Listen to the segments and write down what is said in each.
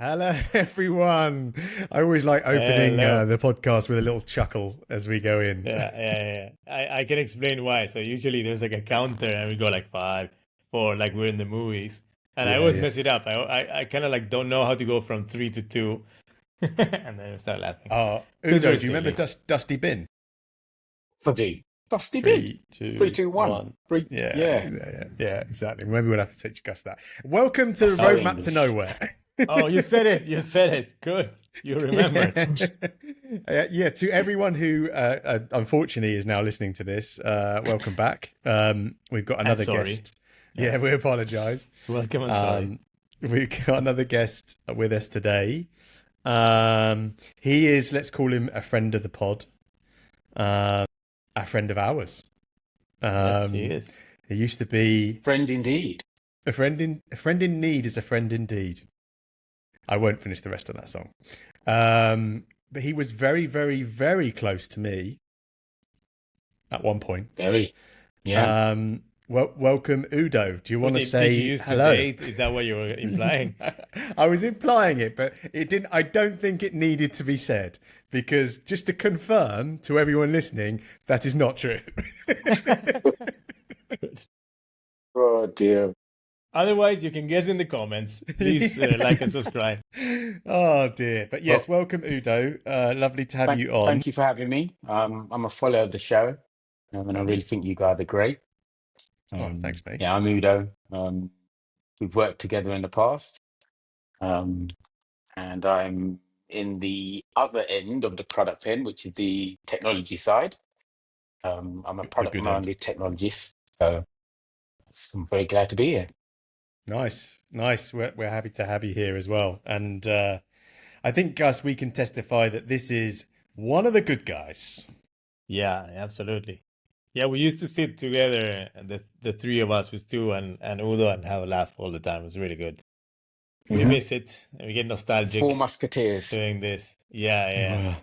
Hello, everyone. I always like opening the podcast with a little chuckle as we go in. Yeah. I can explain why. So usually there's like a counter and we go like 5, 4, like we're in the movies. And I always mess it up. I kind of like don't know how to go from 3 to 2. And then I start laughing. Udo, do you remember Dusty Bin? Dusty Bin. 3, 2, 3, 2, 1. 3, yeah, exactly. Maybe we'll have to teach Gus that. Welcome to Roadmap to Nowhere. Oh, you said it. Good. You remember. To everyone who unfortunately is now listening to this, welcome back. We've got another guest. Yeah, we apologise. Welcome and sorry. We've got another guest with us today. He is, let's call him a friend of the pod. A friend of ours. Yes, he is. He used to be... Friend indeed. A friend in need is a friend indeed. I won't finish the rest of that song. But he was very, very, very close to me at one point. Very. Yeah. Welcome, Udo. Do you want to say hello? Is that what you were implying? I was implying it, but it didn't. I don't think it needed to be said because just to confirm to everyone listening, that is not true. Oh dear. Otherwise, you can guess in the comments. Please like and subscribe. Oh dear. But yes, welcome, Udo. Lovely to have you on. Thank you for having me. I'm a follower of the show, and I really think you guys are great. Thanks, mate. Yeah, I'm Udo. We've worked together in the past, and I'm in the other end of the product end, which is the technology side. I'm a product-minded technologist, so I'm very glad to be here. Nice. We're happy to have you here as well. And I think, Gus, we can testify that this is one of the good guys. Yeah, absolutely. Yeah, we used to sit together, the three of us with Stu and Udo, and have a laugh all the time. It was really good. We miss it. And we get nostalgic. 4 Musketeers. Doing this. Yeah.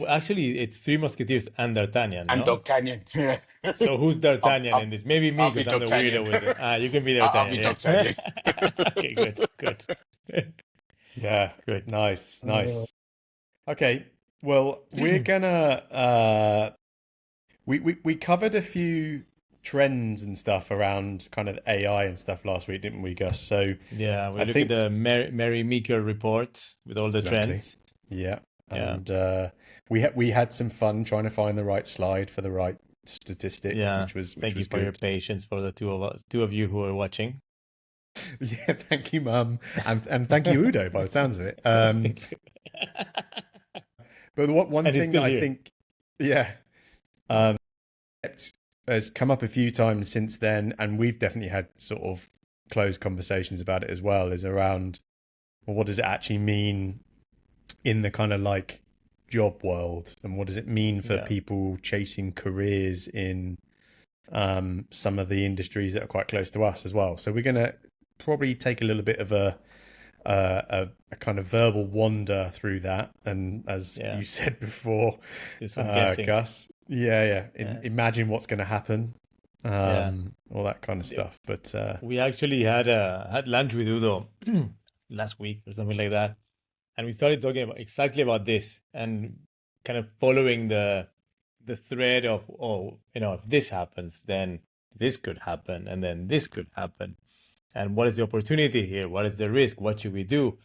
Actually, it's 3 Musketeers and D'Artagnan. And D'Artagnan. Yeah. So who's D'Artagnan in this? Maybe me, because I'm the weirdo with it. You can be D'Artagnan. I'll be D'Artagnan. Okay, good. Yeah, good. Nice. Okay, well, we're gonna... We covered a few trends and stuff around kind of AI and stuff last week, didn't we, Gus? So yeah, we looked at the Mary Meeker report with all the trends. Yeah. And we had some fun trying to find the right slide for the right statistic. Yeah, which was thank you for good. your patience for the two of you who are watching. Yeah, thank you, Mum, and thank you, Udo. By the sounds of it. But one thing that I think, has come up a few times since then, and we've definitely had sort of closed conversations about it as well, is around, well, what does it actually mean in the kind of like job world, and what does it mean for people chasing careers in some of the industries that are quite close to us as well. So we're going to probably take a little bit of a kind of verbal wander through that, and as you said before, Gus, imagine what's going to happen, all that kind of stuff. But we actually had lunch with Udo last week or something like that, and we started talking exactly about this, and kind of following the thread of, if this happens, then this could happen, and then this could happen, and what is the opportunity here? What is the risk? What should we do?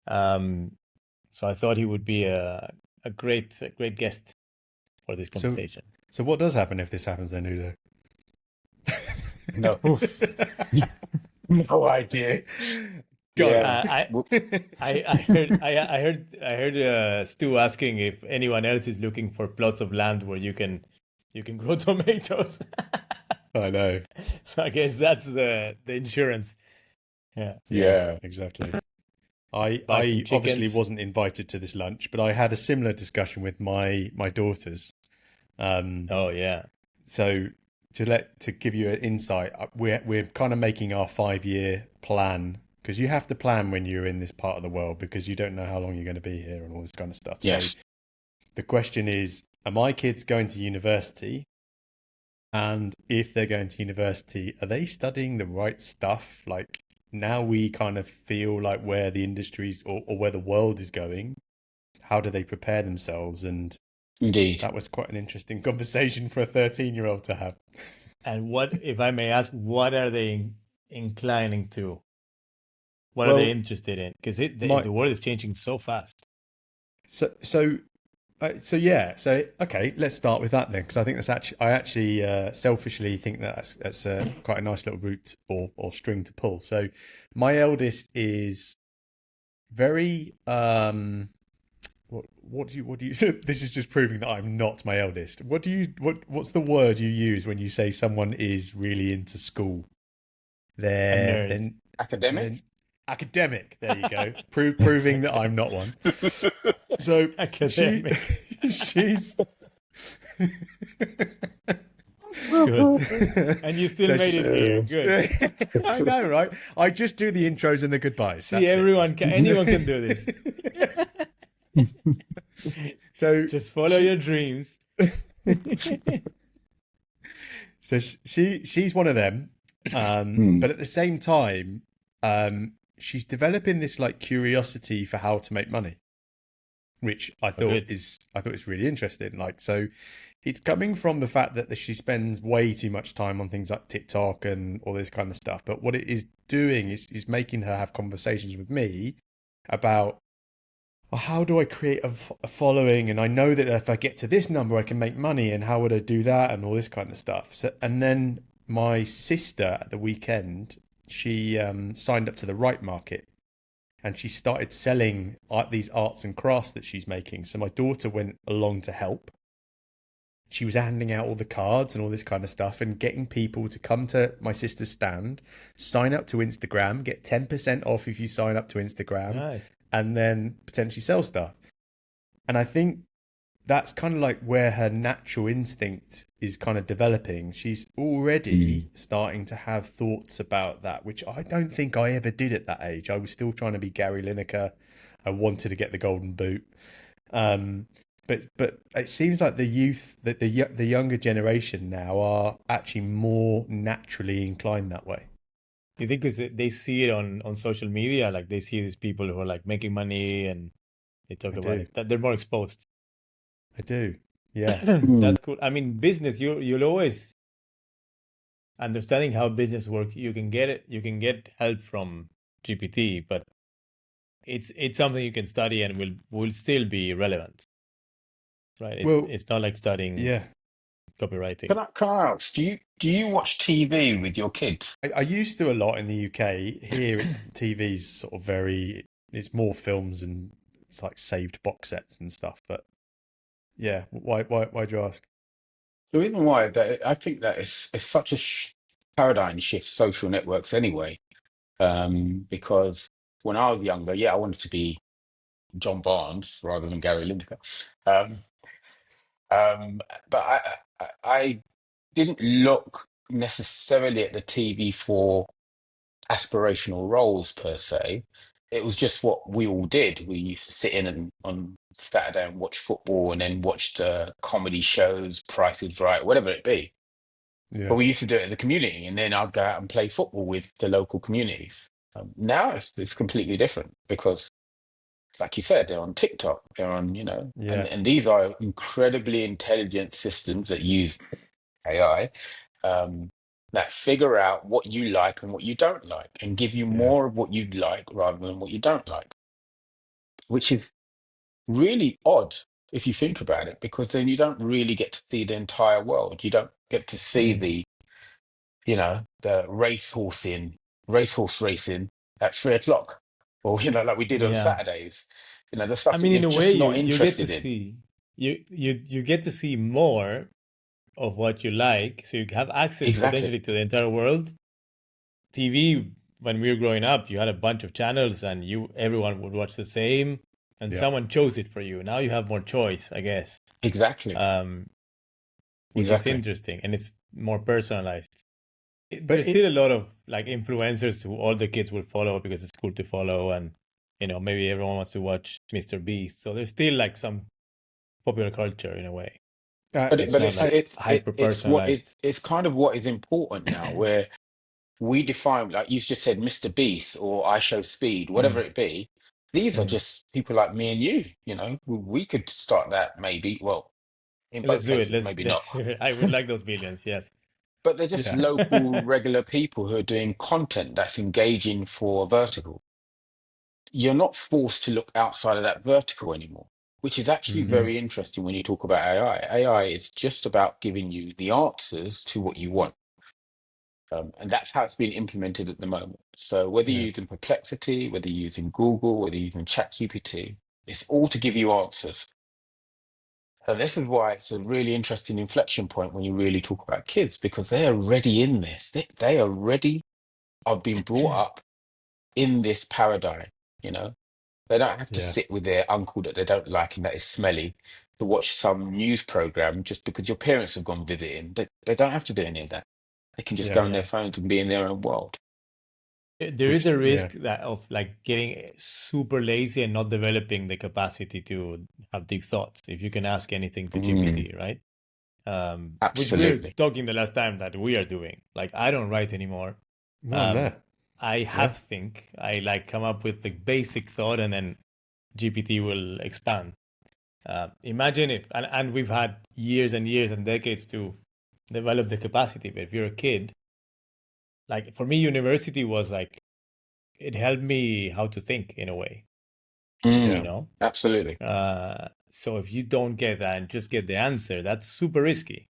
So I thought he would be a great guest for this conversation. So what does happen if this happens then, Udo? No. No idea. I heard Stu asking if anyone else is looking for plots of land where you can grow tomatoes. I know. So I guess that's the insurance. Yeah, exactly. I obviously wasn't invited to this lunch, but I had a similar discussion with my daughters. So to give you an insight, we're kind of making our 5-year plan, because you have to plan when you're in this part of the world, because you don't know how long you're going to be here and all this kind of stuff. Yes. So the question is, are my kids going to university? And if they're going to university, are they studying the right stuff? Like, now we kind of feel like where the industries or where the world is going, how do they prepare themselves? And Indeed. that was quite an interesting conversation for a 13-year-old to have. And what, if I may ask, what are they inclining to? What are Well, they interested in? Because the world is changing so fast. So yeah. So okay, let's start with that then, because I think I actually selfishly think that's quite a nice little route or string to pull. So my eldest is very what do you this is just proving that I'm not my eldest. What's the word you use when you say someone is really into school? A nerd. Academic? Academic. There you go. Proving that I'm not one. So Academic. she's Good. And you still So made it here. Good. I know, right? I just do the intros and the goodbyes. See, anyone can do this. So just follow your dreams. So she's one of them, but at the same time, she's developing this like curiosity for how to make money, which I thought is really interesting. Like, so it's coming from the fact that she spends way too much time on things like TikTok and all this kind of stuff. But what it is doing is making her have conversations with me about, well, how do I create a following? And I know that if I get to this number, I can make money. And how would I do that? And all this kind of stuff. So, and then my sister at the weekend, she signed up to the Right Market, and she started selling these arts and crafts that she's making. So my daughter went along to help. She was handing out all the cards and all this kind of stuff and getting people to come to my sister's stand, sign up to Instagram, get 10% off if you sign up to Instagram, nice. And then potentially sell stuff. And I think that's kind of like where her natural instinct is kind of developing. She's already starting to have thoughts about that, which I don't think I ever did at that age. I was still trying to be Gary Lineker. I wanted to get the golden boot. But it seems like the youth, that the younger generation now are actually more naturally inclined that way. Do you think because they see it on social media, like they see these people who are like making money and they talk about it, that they're more exposed? I do, yeah. That's cool. I mean, business, you'll always understanding how business works. You can get help from GPT, but it's something you can study and will still be relevant, right? It's not like studying copywriting. Can I ask, do you watch TV with your kids? I used to a lot in the UK. Here, TV's sort of it's more films and it's like saved box sets and stuff. But yeah, why'd you ask? The reason why I think that it's such a paradigm shift, social networks anyway. Because when I was younger, I wanted to be John Barnes rather than Gary Lineker. But I didn't look necessarily at the TV for aspirational roles per se. It was just what we all did. We used to sit in on Saturday and watch football, and then watch comedy shows, Price is Right, whatever it be. Yeah. But we used to do it in the community, and then I'd go out and play football with the local communities. Now it's completely different because, like you said, they're on TikTok, they're on, and these are incredibly intelligent systems that use AI, that figure out what you like and what you don't like and give you more of what you like rather than what you don't like, which is really odd if you think about it, because then you don't really get to see the entire world. You don't get to see the racehorse racing at 3 o'clock, or like we did on Saturdays. The stuff. I mean, in a way, you get to see you get to see more of what you like, so you have access potentially to the entire world. TV, when we were growing up, you had a bunch of channels, and everyone would watch the same, and someone chose it for you. Now you have more choice, I guess. Exactly. Which is interesting, and it's more personalized. There's still a lot of like influencers who all the kids will follow because it's cool to follow, and maybe everyone wants to watch Mr. Beast. So there's still like some popular culture in a way. But it's hyper personalized. It's kind of what is important now, where we define, like you just said, Mr. Beast or I Show Speed, whatever it be. These are just people like me and you. We could start that maybe. Well, in Let's both do it. cases, Let's maybe not. let's. I would like those billions. Yes. But they're just Yeah. local, regular people who are doing content that's engaging for vertical. You're not forced to look outside of that vertical anymore, which is actually Hmm. very interesting when you talk about AI. AI is just about giving you the answers to what you want. And that's how it's being implemented at the moment. So whether Yeah. you're using Perplexity, whether you're using Google, whether you're using ChatGPT, it's all to give you answers. And this is why it's a really interesting inflection point when you really talk about kids, because they are already in this. They already are being brought up in this paradigm, you know. They don't have to Yeah. sit with their uncle that they don't like and that is smelly to watch some news program just because your parents have gone visiting. They don't have to do any of that. They can just Yeah. go on their Yeah. phones and be in their own world. There is Which, a yeah. risk that of like getting super lazy and not developing the capacity to have deep thoughts. If you can ask anything to Mm, GPT, right? Which we were absolutely. talking the last time that we are doing. Like I don't write anymore. Well, Um, no. I Yeah. have think. I like come up with the basic thought and then GPT will expand. Imagine if, and we've had years and years and decades to develop the capacity. But if you're a kid, like for me, university was like it helped me how to think in a way, you Yeah. Mm, know. absolutely. So if you don't get that and just get the answer, that's super risky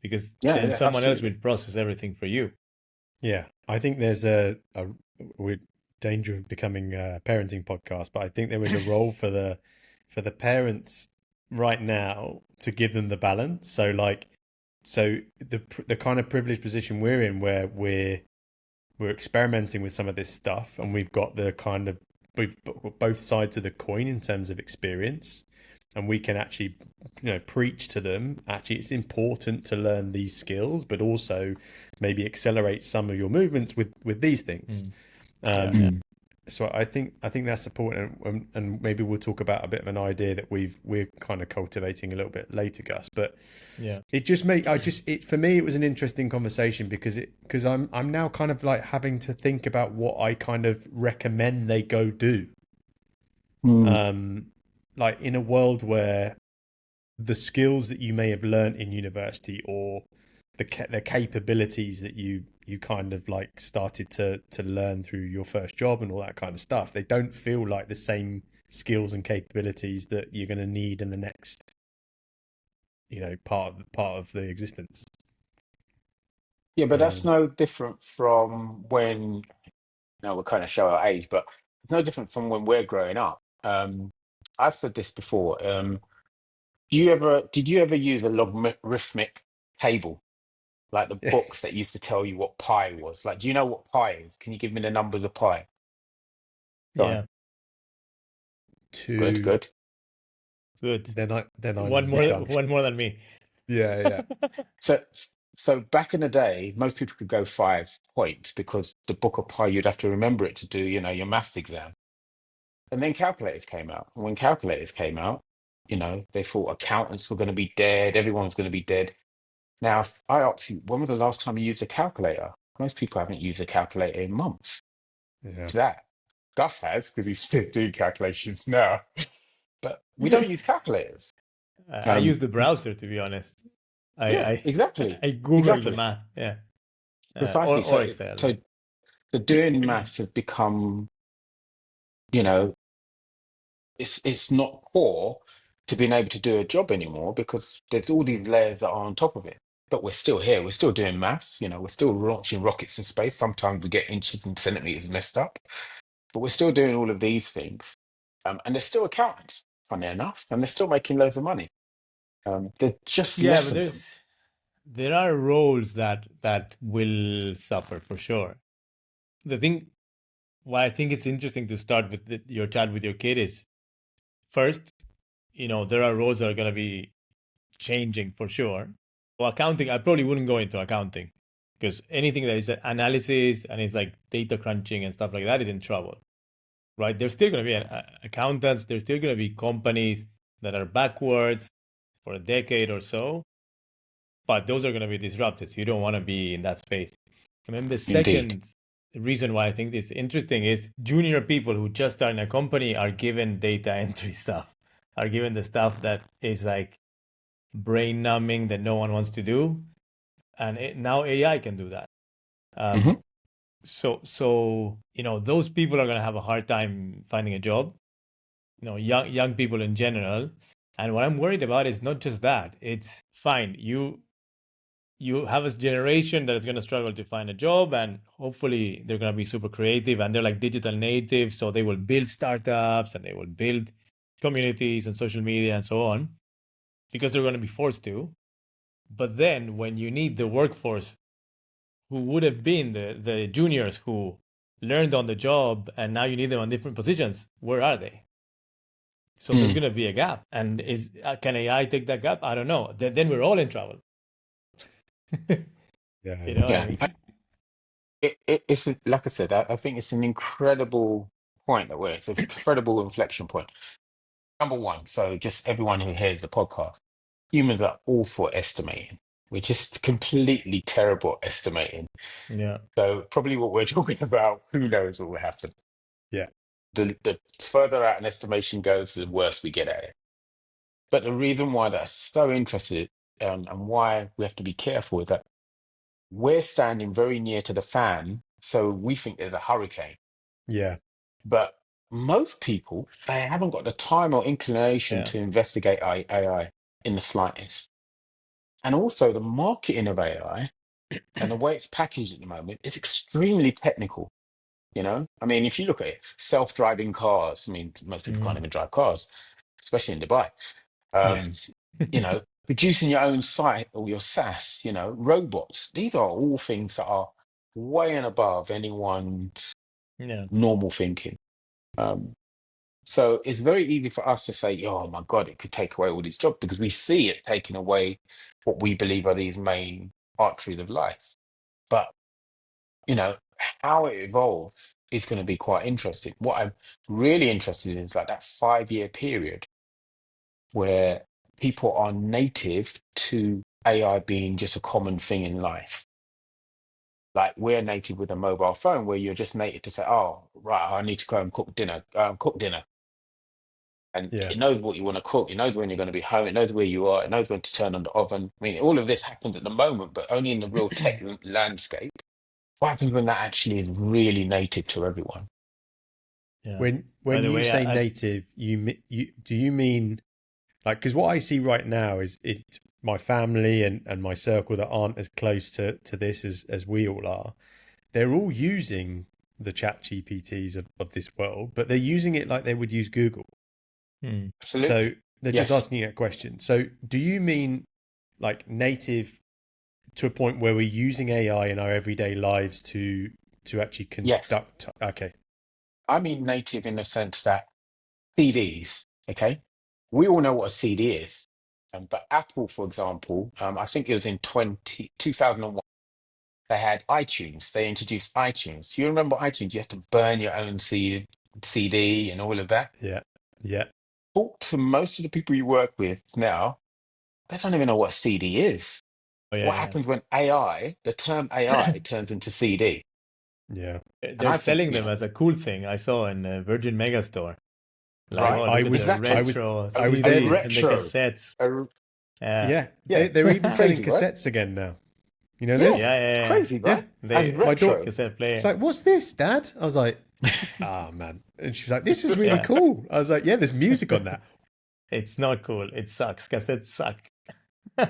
because Yeah, then yeah, someone else will absolutely. process everything for you. Yeah. I think there's a we're danger of becoming a parenting podcast, but I think there is a role for the parents right now to give them the balance. So like, so the kind of privileged position we're in where we're experimenting with some of this stuff and we've got the kind of we've both sides of the coin in terms of experience, and we can actually preach to them actually it's important to learn these skills but also maybe accelerate some of your movements with these things. Mm. Yeah, um yeah, Mm. so I think that's important, and maybe we'll talk about a bit of an idea that we're kind of cultivating a little bit later, Gus. But yeah. it just made I just it for me it was an interesting conversation because I'm now kind of like having to think about what I kind of recommend they go do. Mm. Um, like in a world where the skills that you may have learned in university or the capabilities that you kind of like started to learn through your first job and all that kind of stuff, they don't feel like the same skills and capabilities that you're going to need in the next part of the existence. Yeah, but that's um no different from when, we're kind of show our age, but it's no different from when we're growing up. I've said this before. Did you ever use a logarithmic table? Like the books that used to tell you what pi was. Like, do you know what pi is? Can you give me the numbers of pi? Go on. Yeah. Good, to good. Good. then One I'm more, done. one more than me. Yeah, yeah. So, so back in the day, most people could go 5 points because the book of pi, you'd have to remember it to do, your maths exam. And then calculators came out. And when calculators came out, they thought accountants were going to be dead, everyone was going to be dead. Now, if I ask you, when was the last time you used a calculator? Most people haven't used a calculator in months. Yeah. To that. Gus has, because he's still doing calculations now. But we don't use calculators. I Um, use the browser to be honest. I yeah, I, exactly. I Google the Exactly. math. Yeah. Precisely. Or So, Excel. so, Yeah. so doing maths have become, you know, it's not core to being able to do a job anymore because there's all these layers that are on top of it. But we're still here. We're still doing maths. We're still launching rockets in space. Sometimes we get inches and centimeters messed up, but we're still doing all of these things. And they're still accountants, funny enough, and they're still making loads of money. There's just Yeah, less but of them. there are roles that will suffer for sure. The thing why I think it's interesting to start with your chat with your kid is first, there are roles that are going to be changing for sure. Well, accounting, I probably wouldn't go into accounting because anything that is analysis and is like data crunching and stuff like that is in trouble, right? There's still going to be accountants. There's still going to be companies that are backwards for a decade or so, but those are going to be disrupted. So you don't want to be in that space. And then the Indeed. second reason why I think this is interesting is junior people who just start in a company are given data entry stuff, are given the stuff that is like brain numbing that no one wants to do. And now AI can do that. hmm So those people are going to have a hard time finding a job. Young people in general. And what I'm worried about is not just that. It's fine. You have a generation that is going to struggle to find a job, and hopefully they're going to be super creative and they're like digital natives, so they will build startups and they will build communities and social media and so on because they're going to be forced to. But then when you need the workforce who would have been the juniors who learned on the job and now you need them on different positions, where are they? So there's going to be a gap. And can AI take that gap? I don't know. Then we're all in trouble. Yeah. You know what I Yeah. mean? It's like I said, I think it's an incredible point that it's an incredible inflection point. Number one, so just everyone who hears the podcast, humans are awful at estimating. We're just completely terrible at estimating. Yeah. So probably what we're talking about, who knows what will happen. Yeah. The further out an estimation goes, the worse we get at it. But the reason why that's so interesting and why we have to be careful is that we're standing very near to the fan, so we think there's a hurricane. Yeah. But most people, they haven't got the time or inclination Yeah. to investigate AI in the slightest. And also the marketing of AI and the way it's packaged at the moment is extremely technical. I mean, if you look at it, self-driving cars, I mean, most people can't Mm. even drive cars, especially in Dubai. Yeah. Um, Producing your own site or your SaaS, robots, these are all things that are way and above anyone's Yeah. normal thinking. Um, so it's very easy for us to say, oh my God, it could take away all these jobs because we see it taking away what we believe are these main arteries of life. But, how it evolves is going to be quite interesting. What I'm really interested in is like that 5-year period where people are native to AI being just a common thing in life. Like we're native with a mobile phone where you're just native to say, oh, right, I need to go and cook dinner. And Yeah. it knows what you want to cook. It knows when you're going to be home. It knows where you are. It knows when to turn on the oven. I mean, all of this happens at the moment, but only in the real tech landscape. What happens when that actually is really native to everyone? Yeah. When By the you way, say native, do you mean like, because what I see right now is my family and my circle that aren't as close to this as we all are, they're all using the chat GPTs of this world, but they're using it like they would use Google. So Absolutely. they're just Yes. asking a question. So do you mean like native to a point where we're using AI in our everyday lives to actually Yes. conduct? Okay. I mean native in the sense that CDs, okay? We all know what a CD is. But Apple, for example, I think it was in 2001, they had iTunes. They introduced iTunes. You remember iTunes? You have to burn your own CD and all of that. Yeah. Yeah. Talk to most of the people you work with now, they don't even know what a CD is. oh What yeah, happens when the term yeah. AI turns into CD? Yeah. And They're I think, selling them as a cool thing. I saw in Virgin Megastore. Like, right? oh, I look at the was Exactly. retro I was A there CDs this. and the retro. cassettes. A, Yeah, Yeah, yeah, they're even selling crazy, right? cassettes again now. You know Yeah, this? yeah, yeah, yeah. crazy, Yeah. right? As They My daughter, retro. cassette she's player. like, "What's this, Dad?" I was like, "Ah, man." And she's like, "This is really Yeah, cool." I was like, "Yeah, there's music on that." it's not cool. It sucks. Cassettes suck.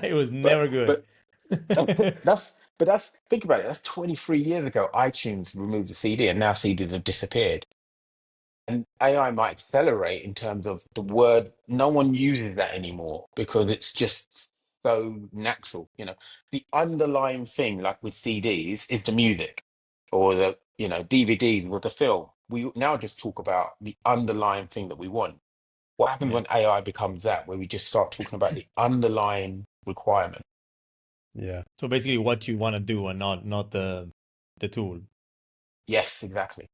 It was But never good. but that's think about it. That's 23 years ago. iTunes removed the CD, and now CDs have disappeared. And AI might accelerate in terms of the word. No one uses that anymore because it's just so natural. The underlying thing, like with CDs, is the music, or the DVDs with the film. We now just talk about the underlying thing that we want. What happens Yeah. when AI becomes that, where we just start talking about the underlying requirement? Yeah. So basically, what you want to do and not the tool. Yes, exactly.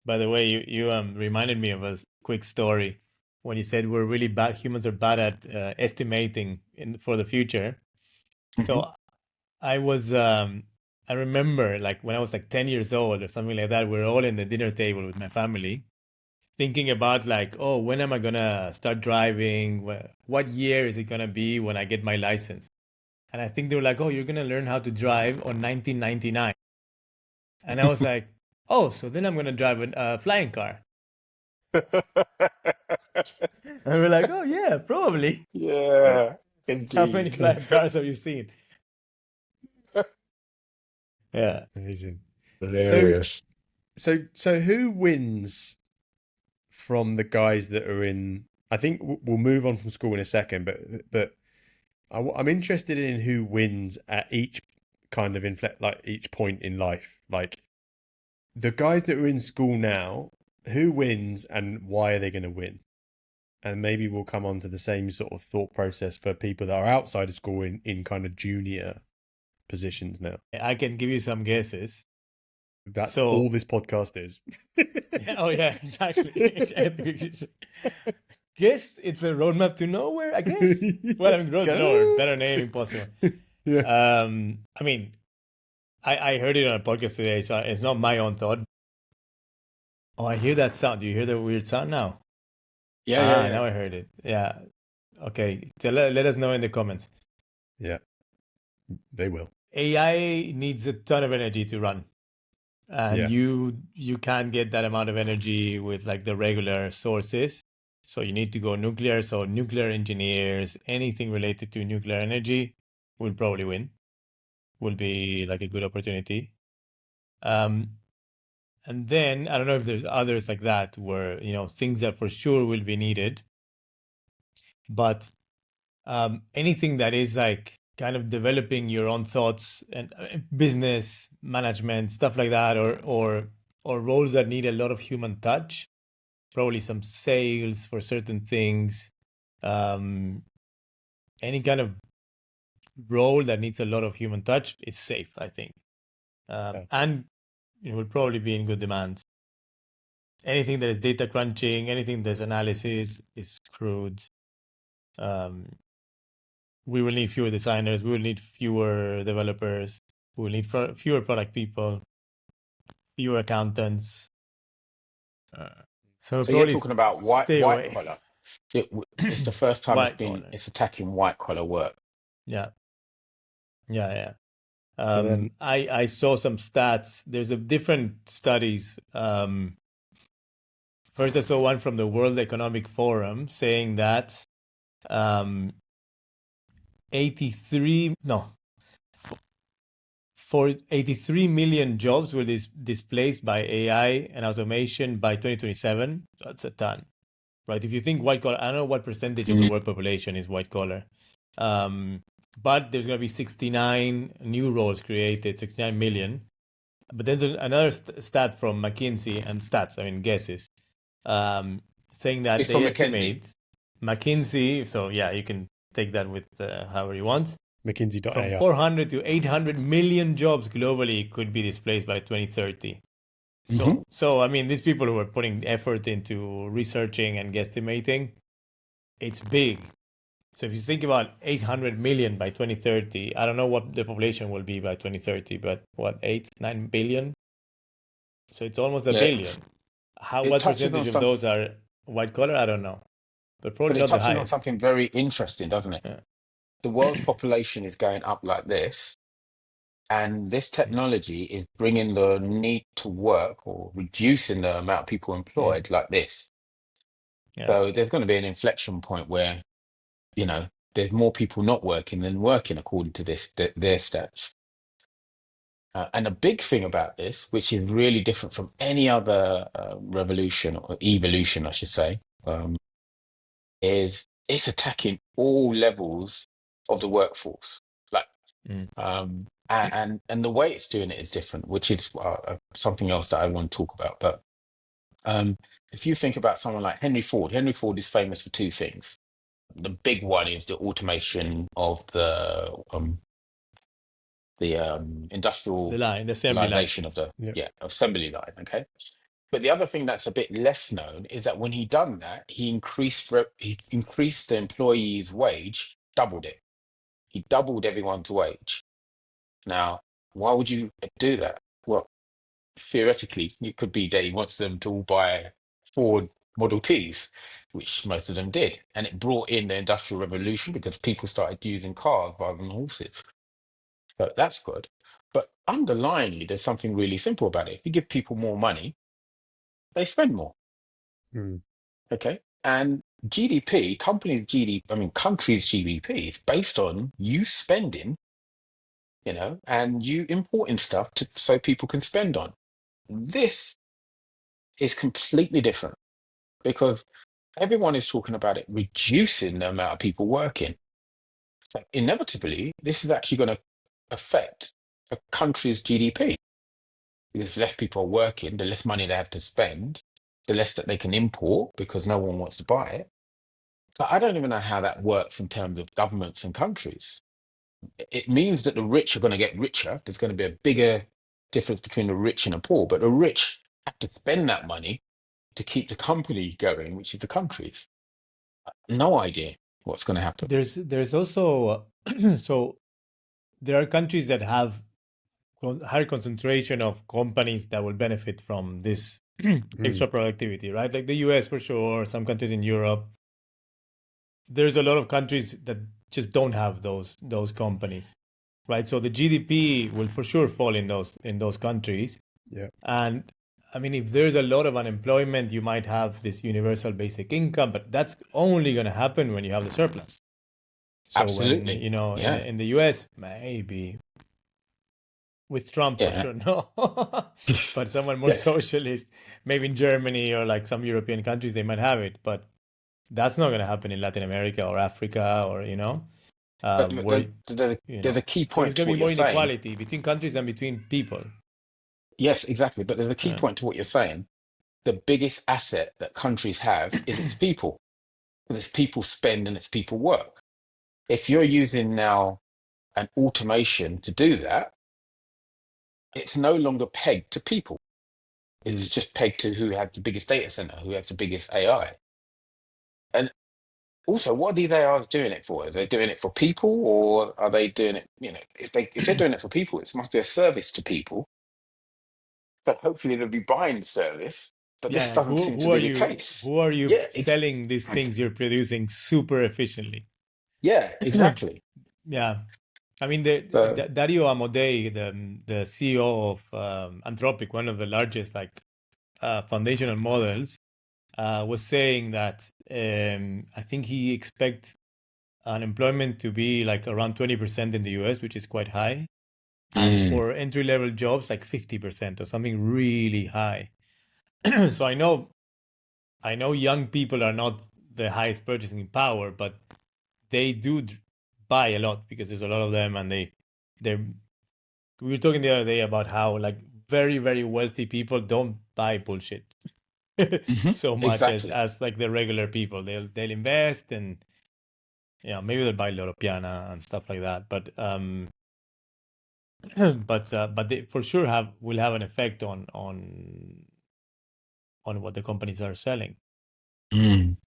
By the way, you reminded me of a quick story when you said we're really bad. Humans are bad at estimating for the future. hmm So I was I remember like when I was like 10 years old or something like that, we're all in the dinner table with my family thinking about like, oh, when am I gonna start driving? What year is it gonna be when I get my license? And I think they were like, oh, you're gonna learn how to drive on 1999. And I was like, oh, so then I'm gonna drive a flying car. And we're like, oh yeah, probably. Yeah, How many indeed. flying cars have you seen? Yeah. Amazing. So, Hilarious. so who wins from the guys that are in? I think we'll move on from school in a second, but I'm interested in who wins at each kind of like each point in life. Like the guys that are in school now, who wins and why are they going to win? And maybe we'll come on to the same sort of thought process for people that are outside of school in kind of junior positions now. I can give you some guesses. That's So, all this podcast is. yeah, oh yeah, exactly. Guess it's a roadmap to nowhere, I guess. Well, I mean, road to nowhere, better name impossible. Yeah. I mean, I heard it on a podcast today, so it's not my own thought. Oh, I hear that sound. Do you hear the weird sound now? Yeah. Now I heard it. Yeah. Okay. Let us know in the comments. Yeah, they will. AI needs a ton of energy to run. And Yeah. you can't get that amount of energy with like the regular sources. So you need to go nuclear. So nuclear engineers, anything related to nuclear energy will probably win. Will be like a good opportunity. And then I don't know if there's others like that where, things that for sure will be needed. But anything that is like kind of developing your own thoughts and business management, stuff like that, or roles that need a lot of human touch, probably some sales for certain things, any kind of role that needs a lot of human touch is safe, I think. And it will probably be in good demand. Anything that is data crunching, anything that's analysis is screwed. We will need fewer designers. We will need fewer developers. We will need fewer product people, fewer accountants. So So you're probably talking about stay white away. collar. It's the first time White collar. it's attacking white collar work. Yeah. So then, I saw some stats. There's a different studies. First, I saw one from the World Economic Forum saying that 83 no for 83 million jobs were displaced by AI and automation by 2027. That's a ton, right? If you think white collar, I don't know what percentage of the world population is white collar, but there's going to be 69 new roles created, 69 million. But then there's another stat from McKinsey and stats, I mean guesses, saying that It's they from estimate McKinsey. So yeah, you can take that with however you want. From McKinsey.ai. 400 to 800 million jobs globally could be displaced by 2030. So I mean, these people who are putting effort into researching and guesstimating, it's big. So if you think about 800 million by 2030, I don't know what the population will be by 2030, but what, 9 billion? So it's almost a billion. What percentage of those are white collar? I don't know, but probably It not the touches on highest. something very interesting, doesn't it? Yeah. The world's population is going up like this, and this technology is bringing the need to work or reducing the amount of people employed like this. Yeah. So there's going to be an inflection point where, there's more people not working than working according to their stats. And a big thing about this, which is really different from any other revolution or evolution, I should say, is it's attacking all levels of the workforce. Like, and the way it's doing it is different, which is something else that I want to talk about. But if you think about someone like Henry Ford is famous for two things. The big one is the automation of the industrialization of the assembly line. Okay, but the other thing that's a bit less known is that when he done that, he increased the employee's wage, doubled it. He doubled everyone's wage. Now, Why would you do that? Well, theoretically, it could be that he wants them to all buy Ford Model Ts, which most of them did. And it brought in the Industrial Revolution because people started using cars rather than horses. So that's good. But underlyingly, there's something really simple about it. If you give people more money, they spend more. Mm. Okay. And GDP, companies' GDP, I mean, countries' GDP is based on you spending, and you importing stuff so people can spend on. This is completely different because everyone is talking about it reducing the amount of people working. So inevitably, this is actually going to affect a country's GDP because less people are working, the less money they have to spend, the less that they can import because no one wants to buy it. So I don't even know how that works in terms of governments and countries. It means that the rich are going to get richer. There's going to be a bigger difference between the rich and the poor, but the rich have to spend that money to keep the company going, which is the countries. No idea what's going to happen. There's also so there are countries that have higher concentration of companies that will benefit from this extra productivity, right? Like the US for sure, some countries in Europe. There's a lot of countries that just don't have those companies, right? So the GDP will for sure fall in those countries. Yeah. And I mean, if there's a lot of unemployment, you might have this universal basic income, but that's only going to happen when you have the surplus. So when, Absolutely. in Yeah. in the US, maybe with Trump for Yeah. sure, no. But someone more Yeah. socialist, maybe in Germany or like some European countries, they might have it. But that's not going to happen in Latin America or Africa or, But where, there's a key so there's point to going to what be you're more saying. inequality between countries and between people. Yes, exactly. But there's a key Yeah. point to what you're saying. The biggest asset that countries have is its people. And its people spend and its people work. If you're using now an automation to do that, it's no longer pegged to people. It's just pegged to who has the biggest data center, who has the biggest AI. And also, what are these AIs doing it for? Are they doing it for people, or are they doing it? If they're doing it for people, it must be a service to people. So hopefully they'll be buying the service. But Yeah, this like doesn't seem to be the case. who are you Yeah, selling these things you're producing super efficiently? yeah, exactly. Yeah. I mean, So, Dario Amodei, the CEO of Anthropic, one of the largest like foundational models, was saying that I think he expects unemployment to be like around 20% in the US, which is quite high, and mm, for entry level jobs like 50% or something really high. So I know young people are not the highest purchasing power, but they do buy a lot because there's a lot of them, and they're. We were talking the other day about how like very very wealthy people don't buy bullshit so much as exactly. as like the regular people. They'll invest and maybe they'll buy Loro Piana and stuff like that. But but they for sure will have an effect on what the companies are selling. Mm.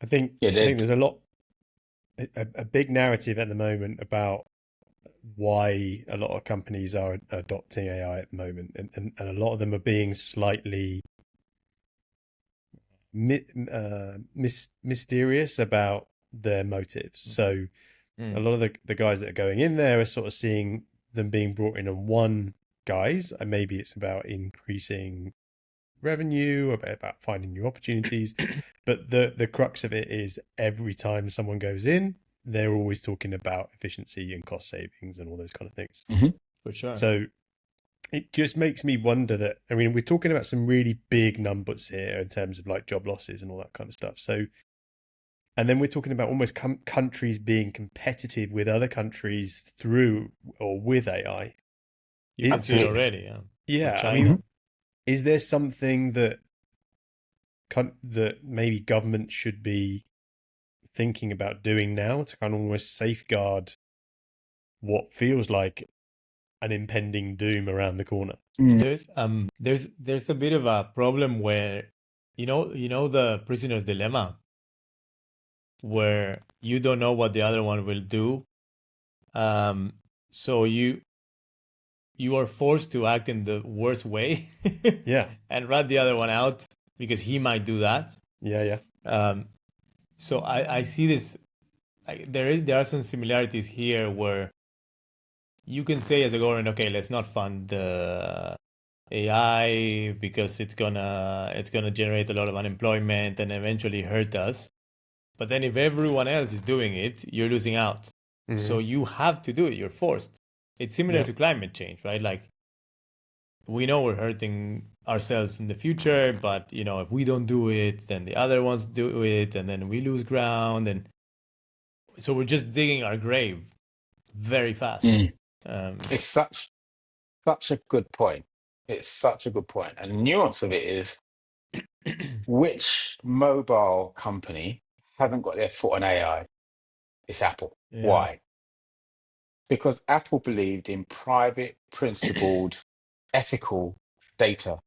I think Yeah, I think there's a big narrative at the moment about why a lot of companies are adopting AI at the moment, and a lot of them are being slightly mysterious about their motives. So a lot of the guys that are going in there are sort of seeing them being brought in on one guise, and maybe it's about increasing revenue, about finding new opportunities. But the crux of it is every time someone goes in, they're always talking about efficiency and cost savings and all those kind of things. For sure. So it just makes me wonder that, I mean, we're talking about some really big numbers here in terms of like job losses and all that kind of stuff. So, and then we're talking about almost countries being competitive with other countries through or with AI. You can see it absolutely. already, yeah. Yeah, I China. mean, is there something that maybe government should be thinking about doing now to kind of almost safeguard what feels like an impending doom around the corner? Mm. There's a bit of a problem where you know the prisoner's dilemma, where you don't know what the other one will do. So you are forced to act in the worst way Yeah. and rat the other one out because he might do that. Yeah. So I see this. There are some similarities here where you can say as a government, okay, let's not fund AI because it's gonna generate a lot of unemployment and eventually hurt us. But then if everyone else is doing it, you're losing out. So you have to do it. You're forced. It's similar Yeah. to climate change, right? Like we know we're hurting ourselves in the future, but if we don't do it, then the other ones do it, and then we lose ground, and so we're just digging our grave very fast. It's such a good point. It's such a good point. And the nuance of it is, which mobile company hasn't got their foot on AI? It's Apple. Yeah. Why? Because Apple believed in private, principled, ethical data.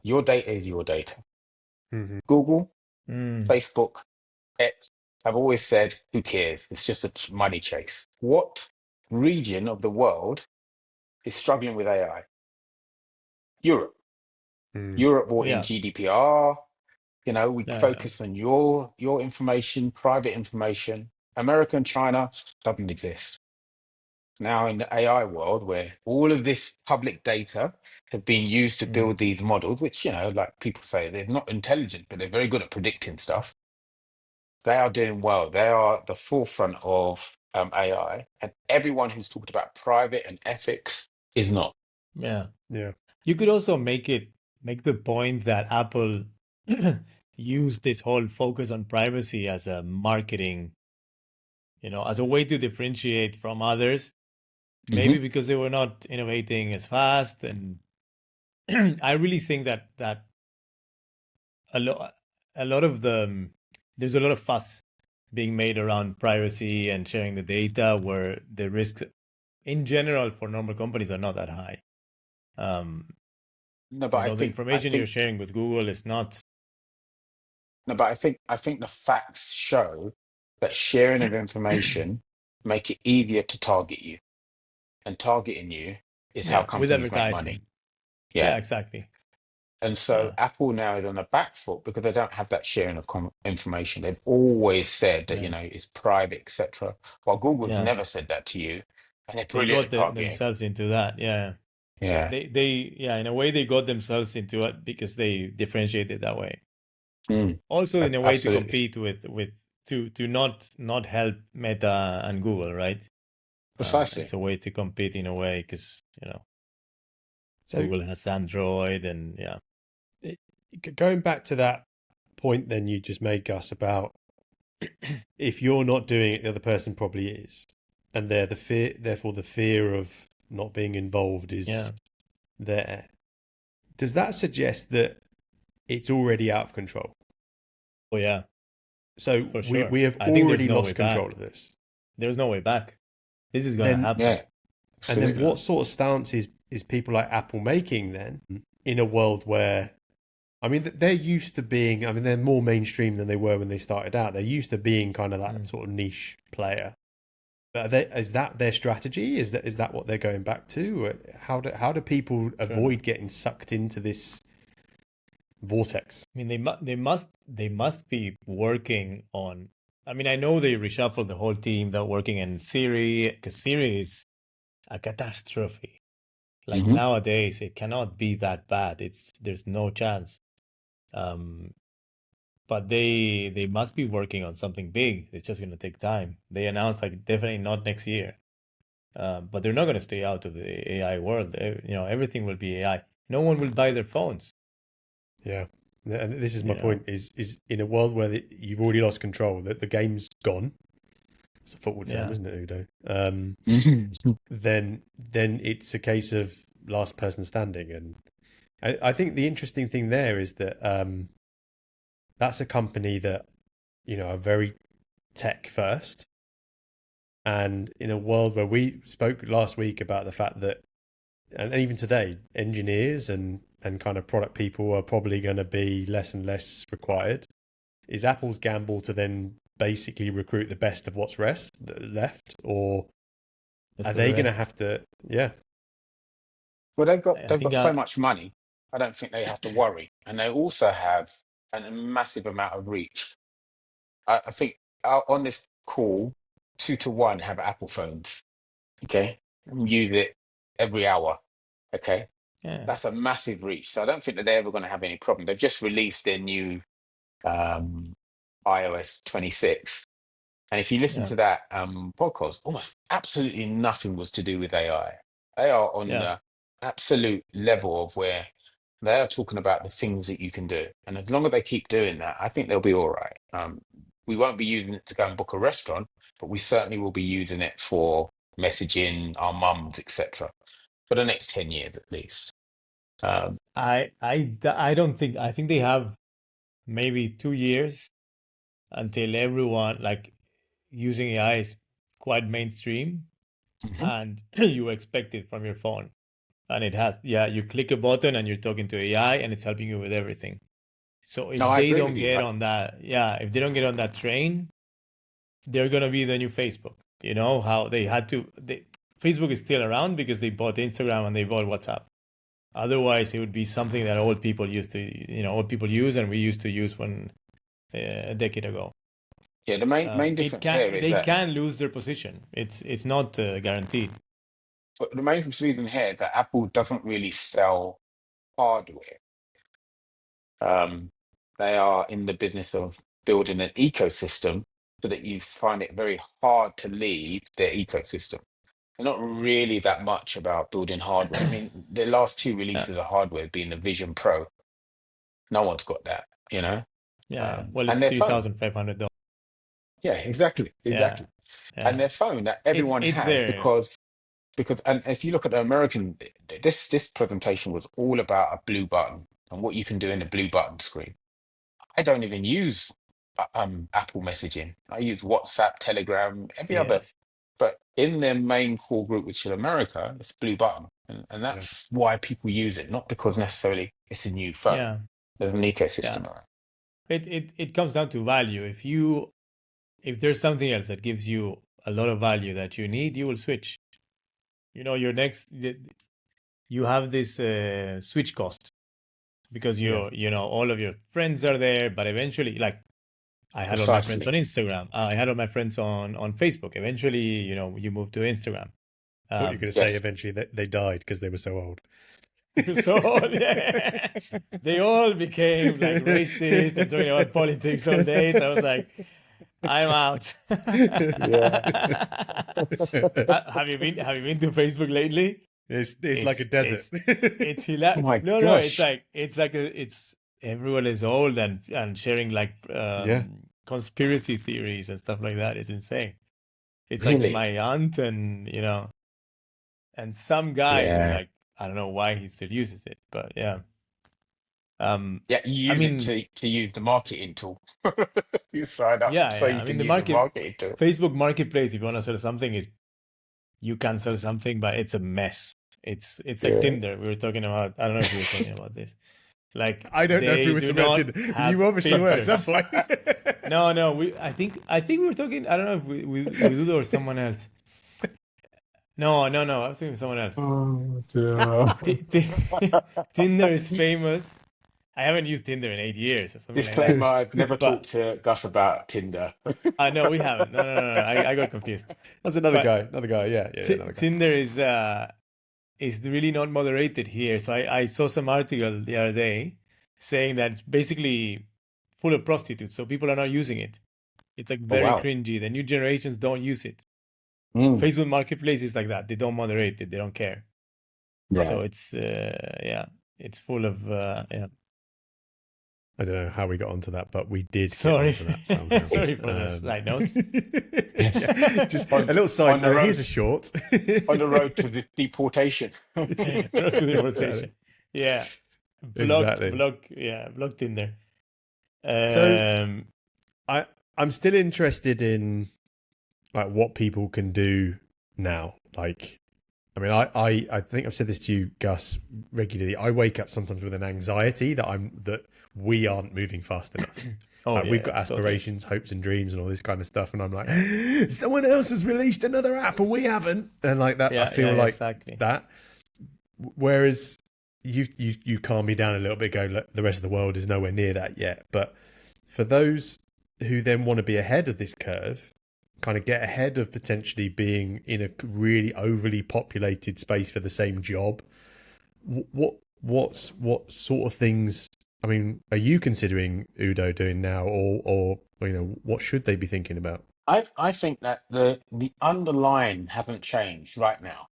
Your data is your data. Google, Facebook, X have always said, who cares? It's just a money chase. What region of the world is struggling with AI? Europe. Europe brought in Yeah. GDPR. We Yeah. focus on your information, private information. America and China doesn't exist. Now in the AI world, where all of this public data has been used to build these models, which, like people say, they're not intelligent, but they're very good at predicting stuff. They are doing well. They are the forefront of AI, and everyone who's talked about private and ethics is not. Yeah. Yeah. You could also make the point that Apple used this whole focus on privacy as a marketing, as a way to differentiate from others, maybe because they were not innovating as fast. And I really think that a lot of there's a lot of fuss being made around privacy and sharing the data where the risks in general for normal companies are not that high. No, but The information you're sharing with Google is not. No, but I think the facts show that sharing of information make it easier to target you, and targeting you is how With companies make money. advertising. Yeah. Yeah, exactly. And so Apple now is on the back foot because they don't have that sharing of information. They've always said that, it's private, etc. While Google's never said that to you, and they're They brilliant got at targeting. themselves into that. Yeah. Yeah. In a way they got themselves into it because they differentiated that way. Mm, Also in a way to absolutely. compete to not help Meta and Google, right? Precisely. It's a way to compete in a way because So Google has Android and going back to that point then you just made, Gus, about if you're not doing it, the other person probably is. And therefore the fear of not being involved is there. Does that suggest that it's already out of control? Oh yeah. So For sure. we have I think there's already no lost way control back. of this. There's no way back. This is going to happen. Yeah. And then Absolutely. what sort of stance is people like Apple making then in a world where, I mean, they're used to being, I mean, they're more mainstream than they were when they started out. They're used to being kind of that sort of niche player. But is that their strategy? Is that what they're going back to? How do people avoid getting sucked into this vortex? I mean, they must be working on. I mean, I know they reshuffled the whole team. They're working in Siri because Siri is a catastrophe. Like nowadays, it cannot be that bad. There's no chance. But they must be working on something big. It's just gonna take time. They announced like definitely not next year. But they're not gonna stay out of the AI world. Everything will be AI. No one will buy their phones. Yeah. And this is my point: is in a world where you've already lost control, that the game's gone. It's a football term, isn't it, Udo? Then it's a case of last person standing, and I think the interesting thing there is that that's a company that are very tech first, and in a world where we spoke last week about the fact that, and even today, engineers and kind of product people are probably going to be less and less required. Is Apple's gamble to then basically recruit the best of what's left, or are they going to have to? Yeah, Well, I they've think got so much money. I don't think they have to worry, and they also have a massive amount of reach. I think on this call, 2 to 1 have Apple phones. Okay, and use it every hour. Okay, yeah, that's a massive reach. So I don't think that they're ever going to have any problem. They've just released their new um, iOS 26. And if you listen yeah, to that podcast, almost absolutely nothing was to do with AI. They are on yeah. the absolute level of where they are talking about the things that you can do. And as long as they keep doing that, I think they'll be all right. We won't be using it to go and book a restaurant, but we certainly will be using it for messaging our mums, etc., for the next 10 years at least. Um, I don't think, I think they have maybe 2 years until everyone like using AI is quite mainstream mhm. and you expect it from your phone. And it has, yeah, you click a button and you're talking to AI and it's helping you with everything. So No, if I they agree don't with you. get on that, yeah, if they don't get on that train, they're gonna be the new Facebook. You know how they had to. Facebook is still around because they bought Instagram and they bought WhatsApp. Otherwise, it would be something that old people used to, old people use and we used to use when a decade ago. Yeah, the main difference here is They that can lose their position. It's not guaranteed. but the main reason here is that Apple doesn't really sell hardware. Um, they are in the business of building an ecosystem so that you find it very hard to leave their ecosystem. They're not really that much about building hardware. I mean, their last 2 Yeah, releases of hardware being the Vision Pro. No one's got that, yeah. Well, And it's their phone. $3,500. Yeah, exactly, Yeah, exactly. And yeah. their phone that everyone It's has there. because and if you look at the American, this presentation was all about a blue button and what you can do in the blue button screen. I don't even use Apple messaging. I use WhatsApp, Telegram, every other. Yes. But in their main core group, which is America, it's blue button, and Yeah. that's why people use it, not because necessarily it's a new phone. Yeah, There's an yeah. ecosystem around. It comes down to value. If there's something else that gives you a lot of value that you need, you will switch. Your you have this switch cost because Yeah. all of your friends are there, but eventually, like I had all my friends Precisely. on Instagram, I had all my friends on Facebook. Eventually, you move to Instagram. I thought you were going to say Yes. eventually that they died because they were so old. So yeah, they all became like racist and talking about politics all day. So I was like, I'm out. Yeah. Have you been to Facebook lately? It's like a desert. It's hilarious. Oh my No, it's gosh. like it's everyone is old and sharing like Yeah. conspiracy theories and stuff like that. It's insane. It's like Really? my aunt and some guy who Yeah. like I don't know why he still uses it, but yeah. Um, Yeah, you I use it mean, to use the marketing tool. You sign up yeah, so yeah. you I mean, can use the marketing tool. Facebook Marketplace, if you want to sell something, is you can sell something, but it's a mess. It's like Yeah. Tinder. We were talking about. I don't know if we were talking about this. Like I don't know if we they were do talking about not Tinder. have You obviously were at some filters. point. No. I think we were talking. I don't know if with Udo or someone else. No. I was talking with someone else. Oh, dear. Tinder is famous. I haven't used Tinder in 8 years or something like that. Disclaimer, I've never But talked to Gus about Tinder. no, we haven't. No. I got confused. That's another But guy. Another guy. Yeah. Another guy. Tinder is really not moderated here. So I saw some article the other day saying that it's basically full of prostitutes. So people are not using it. It's like Oh, very wow. cringy. The new generations don't use it. Mm, Facebook Marketplace is like that. They don't moderate it. They don't care. So right. it's it's full of yeah. I don't know how we got onto that, but we did get Sorry, onto that somehow. sorry for the side note. Yes. Yeah, just a On, little side on the note. road, Here's a short. on the road to the deportation. Road to the conversation. Yeah, Exactly. block Tinder. So Um, I'm still interested in like what people can do now. Like, I mean, I think I've said this to you, Gus, regularly. I wake up sometimes with an anxiety that we aren't moving fast enough. oh Like, yeah, we've got totally. aspirations, hopes, and dreams, and all this kind of stuff. And I'm like, someone else has released another app, and we haven't. And like that, I Yeah, feel yeah, like exactly. that. Whereas you calm me down a little bit, going, look, the rest of the world is nowhere near that yet. But for those who then want to be ahead of this curve, kind of get ahead of potentially being in a really overly populated space for the same job, what sort of things, I mean, are you considering, Udo, doing now, or what should they be thinking about? I think that the underlying hasn't changed right now.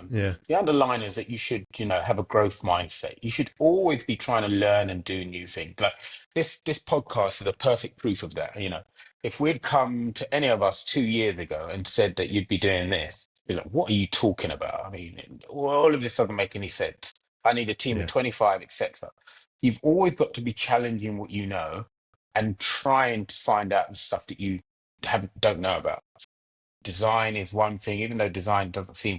Yeah, The underlying is that you should, have a growth mindset. You should always be trying to learn and do new things. Like this podcast is a perfect proof of that. If we'd come to any of us 2 years ago and said that you'd be doing this, be like, what are you talking about? I mean, all of this doesn't make any sense. I need a team of yeah, 25, etc. You've always got to be challenging what you know and trying to find out the stuff that you don't know about. Design is one thing, even though design doesn't seem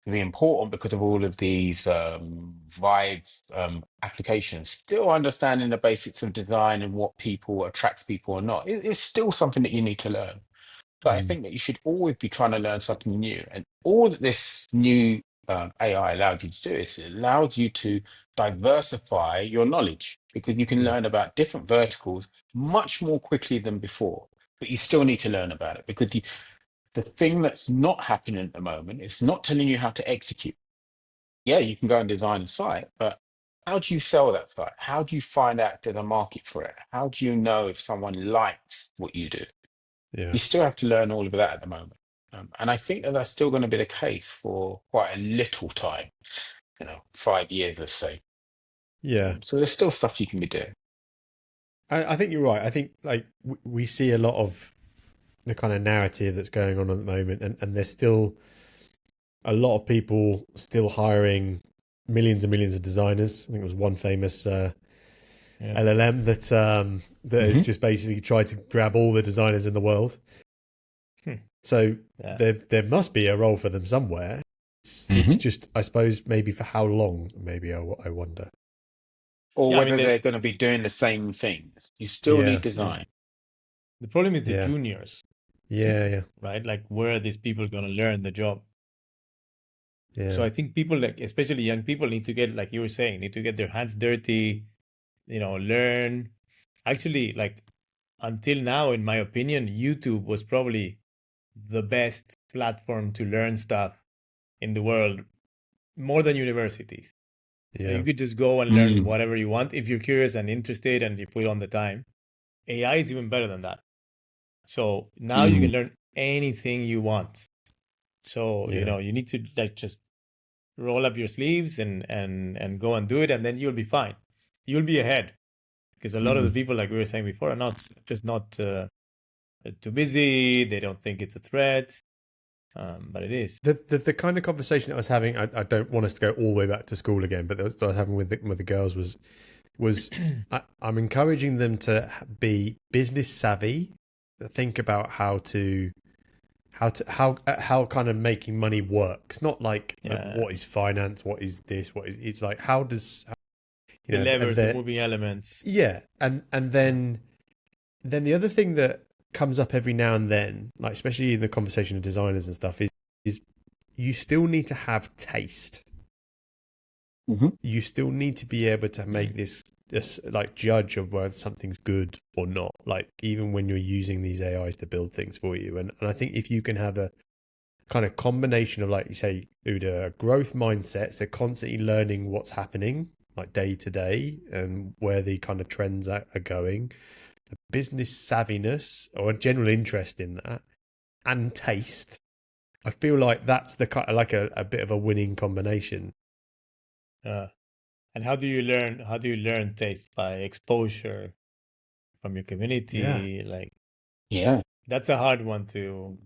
to be important because of all of these vibe applications. Still understanding the basics of design and what people attracts people or not is still something that you need to learn. But I mm, think that you should always be trying to learn something new. And all that this new AI allows you to do is it allows you to diversify your knowledge because you can yeah, learn about different verticals much more quickly than before. But you still need to learn about it because the thing that's not happening at the moment is not telling you how to execute. Yeah, you can go and design a site, but how do you sell that site? How do you find out if there's a market for it? How do you know if someone likes what you do? yeah, You still have to learn all of that at the moment. And I think that that's still going to be the case for quite a little time, 5 years, let's say. yeah. So there's still stuff you can be doing. I think you're right. I think like we see a lot of the kind of narrative that's going on at the moment, and there's still a lot of people still hiring millions and millions of designers. I think it was one famous Yeah. LLM that has Mhm. just basically tried to grab all the designers in the world. Hmm. So Yeah. there must be a role for them somewhere. It's Mhm. just, I suppose, maybe for how long? Maybe I wonder. Or Yeah, I mean, whether they're going to be doing the same things. You still need Yeah, design. the problem is the yeah, juniors, yeah, right? Like, where are these people going to learn the job? So yeah, I think people, like, especially young people, need to get, like you were saying, need to get their hands dirty, learn. Actually, like, until now, in my opinion, YouTube was probably the best platform to learn stuff in the world, more than universities. So yeah, you could just go and learn Mm. whatever you want if you're curious and interested and you put on the time. AI is even better than that. So now you can Mm. learn anything you want. So, yeah. you need to, like, just roll up your sleeves and go and do it, and then you'll be fine. You'll be ahead, because a lot of the Mm. people, like we were saying before, are not too busy. They don't think it's a threat, but it is. The kind of conversation that I was having, I don't want us to go all the way back to school again, but that I was having with the girls was I'm encouraging them to be business savvy, think about how kind of making money works, not like Yeah, what is finance, what is this, what is, it's like how does the and levers, the the moving elements. yeah, and Yeah, then the other thing that comes up every now and then, like especially in the conversation of designers and stuff, is you still need to have taste. Mhm. You still need to be able to make this like judge of whether something's good or not. Like even when you're using these AIs to build things for you, and I think if you can have a kind of combination of, like you say, Uda, growth mindsets, they're constantly learning what's happening like day to day and where the kind of trends are going, a business savviness or a general interest in that, and taste. I feel like that's the kind of like a bit of a winning combination. yeah. And how do you learn? How do you learn taste? By exposure from your Yeah. community. Like, Yeah. that's a hard one to.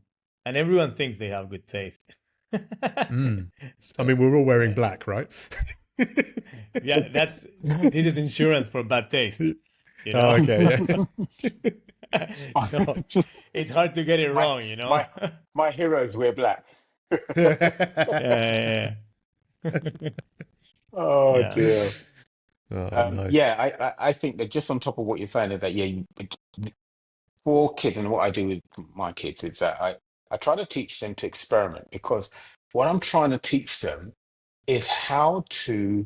And everyone thinks they have good taste. Mm. I So, mean, we're all wearing yeah. black, right? Yeah, this is insurance for bad taste, you Oh, know? okay, So it's hard to get it my wrong, you know? my my heroes wear black. yeah. Yeah, yeah, Oh yeah. dear. Oh, nice. Yeah, I think that just on top of what you're saying is that for kids and what I do with my kids is that I try to teach them to experiment because what I'm trying to teach them is how to